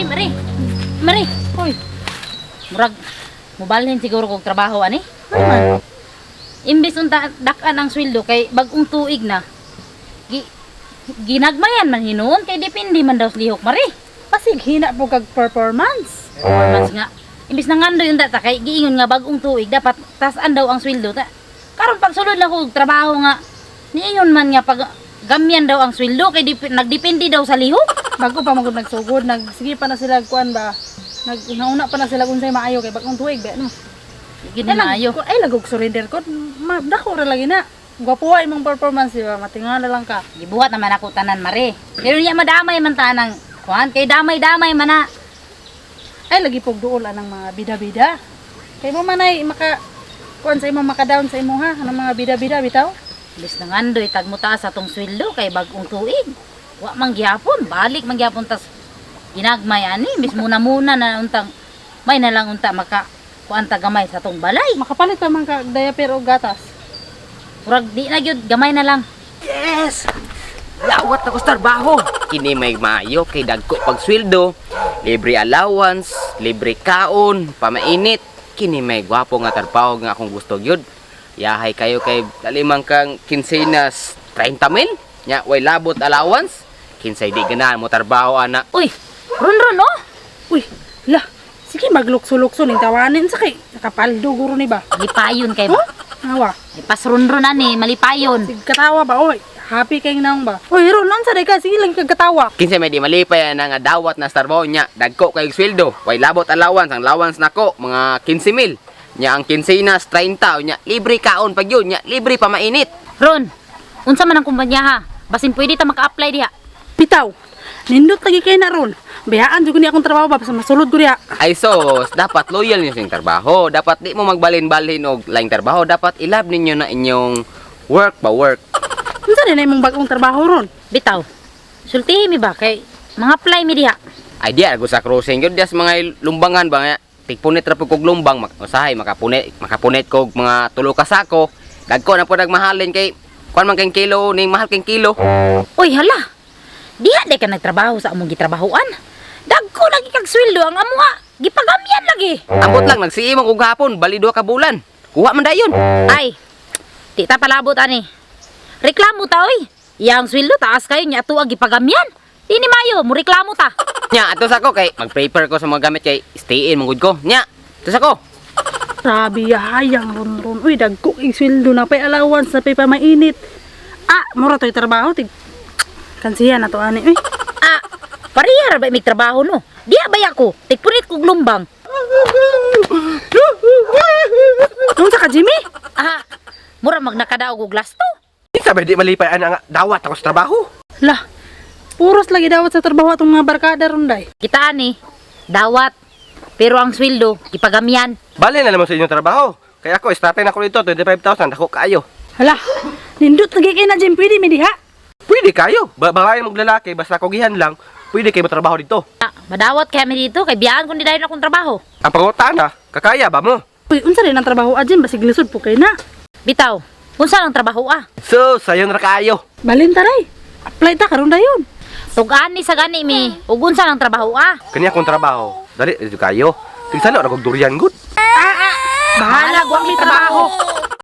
Mari. Mari. Hoy. Murag, mubalhin siguro kong trabaho, ani? Man. Imbis unta dakan ang sweldo kay bagong tuig na. Ginagmayan man hinuon kay depende man daw sa lihok, Mari. Pasig hina po kag performance. Performance nga. Imbis na ngandoy yung data kay giingon nga bagong tuig dapat tasan daw ang sweldo ta. Karon pag sulod na ko og trabaho nga niingon man nga pag gamyan daw ang sweldo kay nagdepende daw sa lihok. Bago pa magud nagsugod, sige pa na sila kuan ba. Nauna pa na sila unsay maayo kay bagong tuig ba no. Gid maayo. Ay lagog surrender ko. Dako ra lagi na. Gwapo ay imong performance ba, matingala lang ka. Gibuhat naman ako tanan, Mari. Pero niya madamay man tanang kuan kay damay-damay man na. Ay lagi pog duol ang mga bida-bida. Kay mo manay maka kuan sa imong maka-down sa imo ha, ang mga bida-bida bitaw. Imbis na ngandoy tag mo taas atong sweldo kay bagong tuig. Wa man gyapon, balik man gyapon tas ginagmay ani, imbis muna na untang may na lang unta maka kuan ta gamay sa tong balay. Makapalit pa man ka diaper o gatas. Murag di na gyud gamay na lang. Yes! Dawat ako sa trabaho. Kini may maayo kay dagko pag sweldo, libre allowance, libre kaon, pamainit. Kini may gwapo nga trabaho nga akong gusto gyud. Yahay kayo kay dalimang kang kinsenas 30,000 nya way labot allowance. Kinsay di ganahan mo trabaho ana. Uy, ron oh. Uy, la. Sige maglukso-lukso ning tawanin sa kay nakapaldo guro ni ba. Lipayon kay Hawa. ipasrunron ani, malipayon. Sige katawa ba oy. Happy kay naong ba. Oy, ron lang sa ka sige lang kag katawa. Kinsay may di malipay na nga dawat na sa trabaho nya dagko kay sweldo. Way labot allowance, ang allowance nako mga 15,000. Nya ang kinsenas 30 nya libre kaon pag yun nya libre pamainit. Ron, unsa man ang kumpanya ha? Basin pwede ta maka-apply diha. Bitaw. Nindot lagi kay na ron. Bayaan jud ni akong trabaho ba sa masulod ko diha. Ay sos, dapat loyal niyo sa trabaho. Dapat di mo magbalin-balin og laing trabaho. Dapat ilab ninyo na inyong work ba work. Unsa din imong bagong trabaho ron? Bitaw. Sultihi mi ba kay mga apply mi diha. Ay di ako sa cruising gyud des mga lumbangan ba nga. Tigpunit ra pud kog lumbang usahay makapunit kog mga tulo ka sako. Dagko na pud nagmahalin kay kuan man kay kilo ning mahal kay kilo. Uy, hala. Diha de ka nagtrabaho sa among gitrabahoan. Dagko lagi kag sweldo ang amuha. Gipagamyan lagi. Ambot lang nagsiimong og hapon bali 2 ka bulan. Kuha man dayon. Ay. Di ta palabot ani. Reklamo ta oy. Iyang sweldo taas kayo nya tuwa gipagamyan. Di ni mayo mo reklamo ta. Nya ato sa ko kay mag-prepare ko sa mga gamit kay stay in mangud ko. Nya, ato sa ko. Grabe hayang ron. Uy, dagko kay sweldo na pay allowance na pay pamainit. Mura to'y trabaho tig. Kansiyan na to ani. Uy. Parihar ba may trabaho no? Diha ba ako? Tigpunit kog lumbang. Unsa ka Jimmy? Mura magnakadaog og lasto. Sabi di malipay ana nga dawat ako sa trabaho. Lah. Puros lagi dawat sa trabaho atong mga barkada ron day. Kita ani. Dawat. Pero ang sweldo gipagamyan. Bali na naman sa inyong trabaho. Kaya ako starting ako dito 25,000 ako kayo. Hala. Nindot lagi kay na Jim pwede mi diha. Pwede kayo. Babae mong lalaki basta kogihan lang. Pwede kayo matrabaho dito. Madawat kaya mi dito kay biyaan kun di dayon akong trabaho. Ang pangutana, kakaya ba mo? Uy, unsa rin ang trabaho Jim basig lisod po kay na. Bitaw. Unsa ang trabaho So, sayon ra kayo. Balin taray. Apply ta karon dayon. Tug-ani sa gani mi. Ug unsa ang trabaho Kanya akong trabaho. Dali dito kayo. Tigsalo ra kog durian good. Bahala, guwang li trabaho.